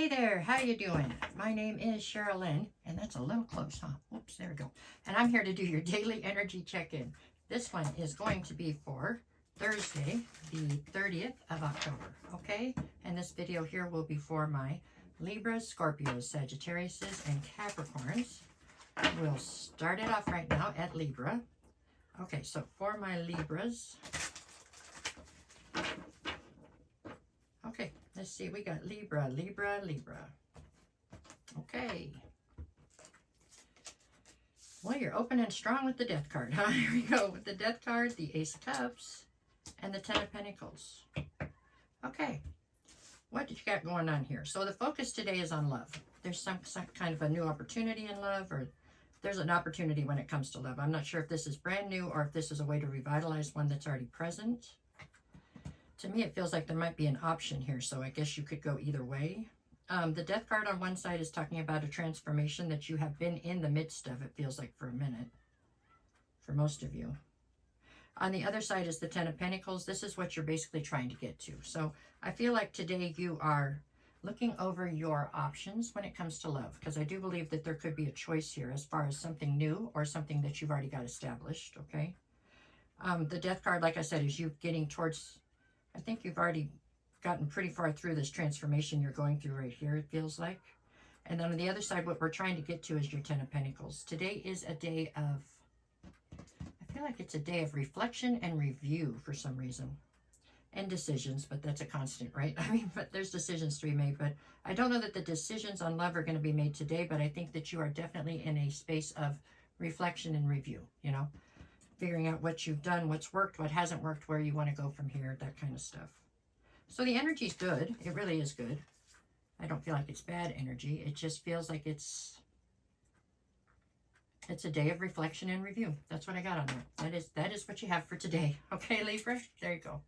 Hey there, how you doing? My name is Sherilyn, and that's a little close, huh? Oops, there we go. And I'm here to do your daily energy check-in. This one is going to be for Thursday, the 30th of October, okay? And this video here will be for my Libras, Scorpios, Sagittariuses, and Capricorns. We'll start it off right now at Libra. Okay, so for my Libras, okay, let's see, we got Libra, Libra, Libra. Okay. Well, you're open and strong with the Death card, huh? Here we go with the Death card, the Ace of Cups, and the Ten of Pentacles. Okay. What did you got going on here? So the focus today is on love. There's some kind of a new opportunity in love, or there's an opportunity when it comes to love. I'm not sure if this is brand new or if this is a way to revitalize one that's already present. To me, it feels like there might be an option here, so I guess you could go either way. The Death card on one side is talking about a transformation that you have been in the midst of, it feels like, for a minute, for most of you. On the other side is the Ten of Pentacles. This is what you're basically trying to get to. So I feel like today you are looking over your options when it comes to love, because I do believe that there could be a choice here as far as something new or something that you've already got established, okay? The Death card, like I said, is you getting towards, I think you've already gotten pretty far through this transformation you're going through right here, it feels like. And then on the other side, what we're trying to get to is your Ten of Pentacles. Today is a day of, I feel like it's a day of reflection and review for some reason. And decisions, but that's a constant, right? I mean, but there's decisions to be made, but I don't know that the decisions on love are going to be made today, but I think that you are definitely in a space of reflection and review, you know, figuring out what you've done, what's worked, what hasn't worked, where you want to go from here, that kind of stuff. So the energy's good. It really is good. I don't feel like it's bad energy. It just feels like it's a day of reflection and review. That's what I got on there. That is what you have for today. Okay, Libra? There you go.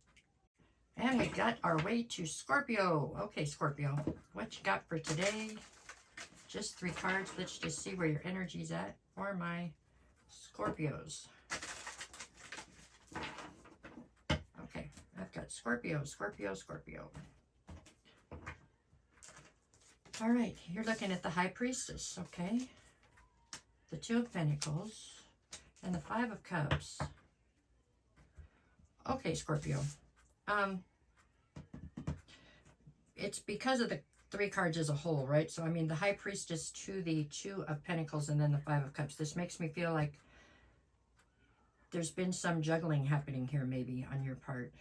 And we got our way to Scorpio. Okay, Scorpio, what you got for today? Just 3 cards. Let's just see where your energy's at for my Scorpios. Okay, I've got Scorpio, Scorpio, Scorpio. All right, you're looking at the High Priestess, okay? The Two of Pentacles and the Five of Cups. Okay, Scorpio. It's because of the 3 cards as a whole, right? So, I mean, the High Priestess to the Two of Pentacles and then the Five of Cups. This makes me feel like there's been some juggling happening here maybe on your part.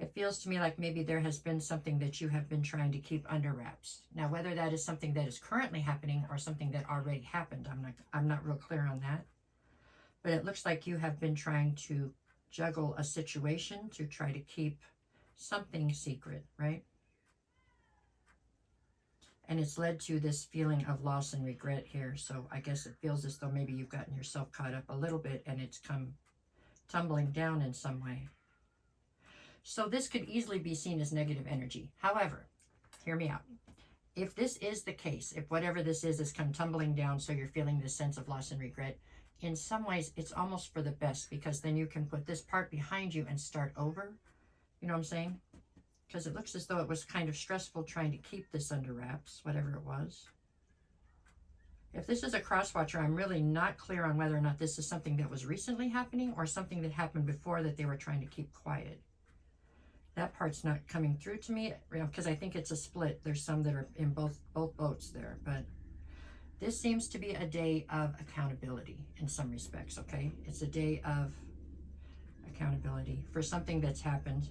It feels to me like maybe there has been something that you have been trying to keep under wraps. Now, whether that is something that is currently happening or something that already happened, I'm not real clear on that. But it looks like you have been trying to juggle a situation to try to keep something secret, right? And it's led to this feeling of loss and regret here. So I guess it feels as though maybe you've gotten yourself caught up a little bit and it's come tumbling down in some way. So this could easily be seen as negative energy. However, hear me out. If this is the case, if whatever this is come tumbling down, so you're feeling this sense of loss and regret, in some ways it's almost for the best, because then you can put this part behind you and start over. You know what I'm saying? Because it looks as though it was kind of stressful trying to keep this under wraps, whatever it was. If this is a cross-watcher, I'm really not clear on whether or not this is something that was recently happening or something that happened before that they were trying to keep quiet. That part's not coming through to me, because I think it's a split. There's some that are in both boats there, but this seems to be a day of accountability in some respects, okay? It's a day of accountability for something that's happened.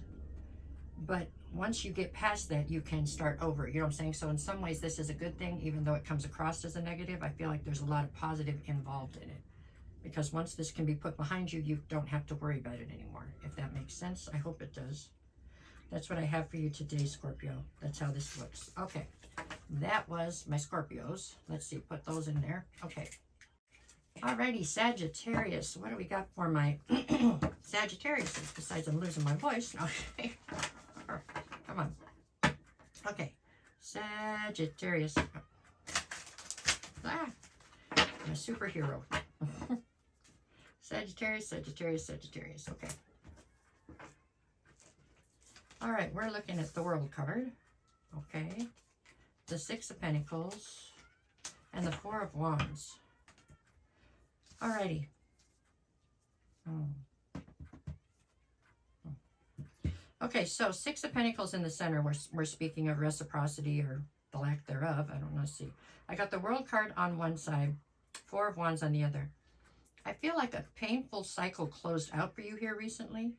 But once you get past that, you can start over. You know what I'm saying? So in some ways, this is a good thing, even though it comes across as a negative. I feel like there's a lot of positive involved in it. Because once this can be put behind you, you don't have to worry about it anymore. If that makes sense, I hope it does. That's what I have for you today, Scorpio. That's how this looks. Okay, that was my Scorpios. Let's see, put those in there. Okay. Alrighty, Sagittarius. What do we got for my Sagittarius? Besides, I'm losing my voice. Okay. Come on. Okay. Sagittarius. Ah, I'm a superhero. Sagittarius, Sagittarius, Sagittarius. Okay. All right, we're looking at the World card. Okay. The Six of Pentacles and the Four of Wands. Alrighty. Okay, so Six of Pentacles in the center. We're speaking of reciprocity or the lack thereof. I don't know. See, I got the World card on one side, Four of Wands on the other. I feel like a painful cycle closed out for you here recently.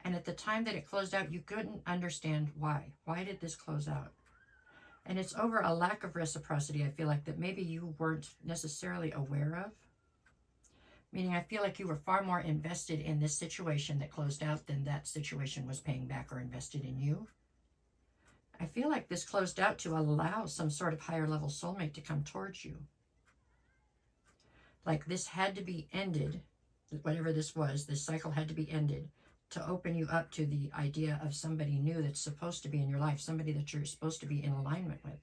And at the time that it closed out, you couldn't understand why. Why did this close out? And it's over a lack of reciprocity, I feel like, that maybe you weren't necessarily aware of. Meaning I feel like you were far more invested in this situation that closed out than that situation was paying back or invested in you. I feel like this closed out to allow some sort of higher level soulmate to come towards you. Like this had to be ended, whatever this was, this cycle had to be ended to open you up to the idea of somebody new that's supposed to be in your life, somebody that you're supposed to be in alignment with.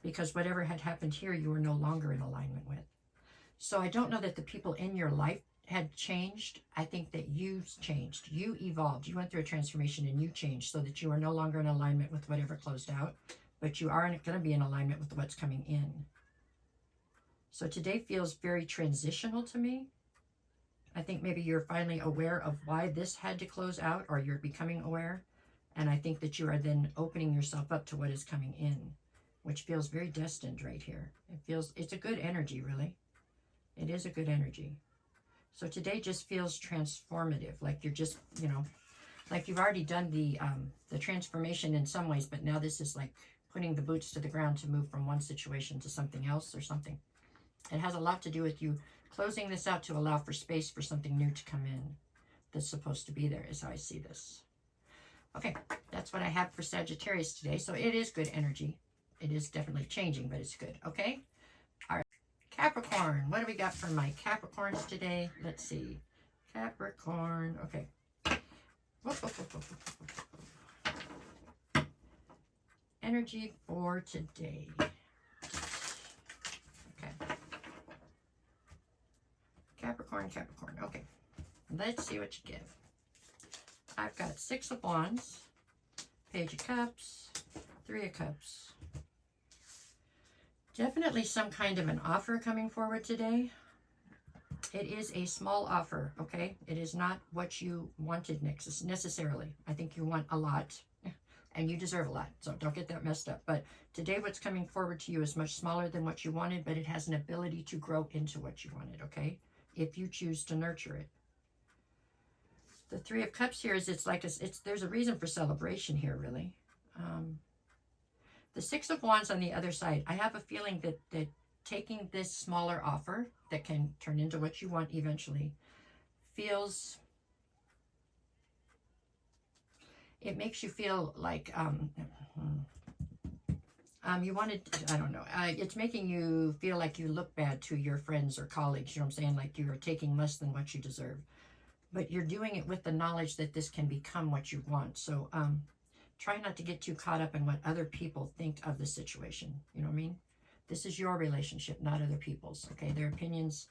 Because whatever had happened here, you were no longer in alignment with. So I don't know that the people in your life had changed. I think that you changed. You evolved. You went through a transformation and you changed so that you are no longer in alignment with whatever closed out, but you are going to be in alignment with what's coming in. So today feels very transitional to me. I think maybe you're finally aware of why this had to close out, or you're becoming aware. And I think that you are then opening yourself up to what is coming in, which feels very destined right here. It's a good energy, really. It is a good energy. So today just feels transformative, like you're just, you know, like you've already done the transformation in some ways, but now this is like putting the boots to the ground to move from one situation to something else or something. It has a lot to do with you closing this out to allow for space for something new to come in that's supposed to be there, is how I see this. Okay, that's what I have for Sagittarius today. So it is good energy. It is definitely changing, but it's good. Okay? All right. Capricorn. What do we got for my Capricorns today? Let's see. Capricorn. Okay. Energy for today. Capricorn, Capricorn. Okay, let's see what you give. I've got Six of Wands, Page of Cups, Three of Cups. Definitely some kind of an offer coming forward today. It is a small offer, okay? It is not what you wanted necessarily. I think you want a lot, and you deserve a lot, so don't get that messed up. But today what's coming forward to you is much smaller than what you wanted, but it has an ability to grow into what you wanted, okay? If you choose to nurture it. The Three of Cups here is there's a reason for celebration here, really. The Six of Wands on the other side, I have a feeling that taking this smaller offer that can turn into what you want eventually feels, it makes you feel like you wanted, I don't know, it's making you feel like you look bad to your friends or colleagues, you know what I'm saying, like you are taking less than what you deserve. But you're doing it with the knowledge that this can become what you want. So try not to get too caught up in what other people think of the situation, you know what I mean? This is your relationship, not other people's, okay? Their opinions,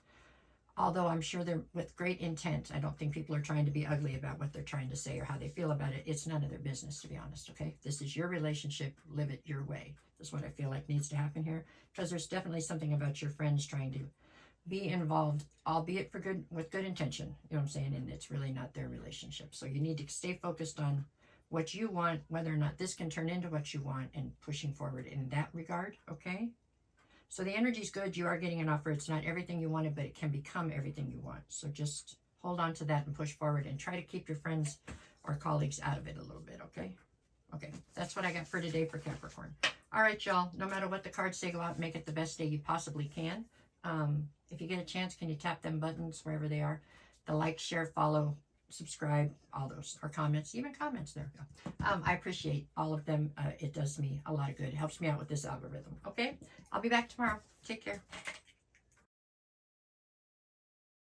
although I'm sure they're with great intent, I don't think people are trying to be ugly about what they're trying to say or how they feel about it. It's none of their business, to be honest, okay? This is your relationship. Live it your way. That's what I feel like needs to happen here, because there's definitely something about your friends trying to be involved, albeit with good intention, you know what I'm saying? And it's really not their relationship. So you need to stay focused on what you want, whether or not this can turn into what you want, and pushing forward in that regard, okay? So the energy's good. You are getting an offer. It's not everything you wanted, but it can become everything you want. So just hold on to that and push forward, and try to keep your friends or colleagues out of it a little bit, okay? Okay, that's what I got for today for Capricorn. All right, y'all. No matter what the cards say, go out and make it the best day you possibly can. If you get a chance, can you tap them buttons wherever they are? The like, share, follow, subscribe, all those, or comments, even comments there. I appreciate all of them. It does me a lot of good. It helps me out with this algorithm. Okay, I'll be back tomorrow. Take care.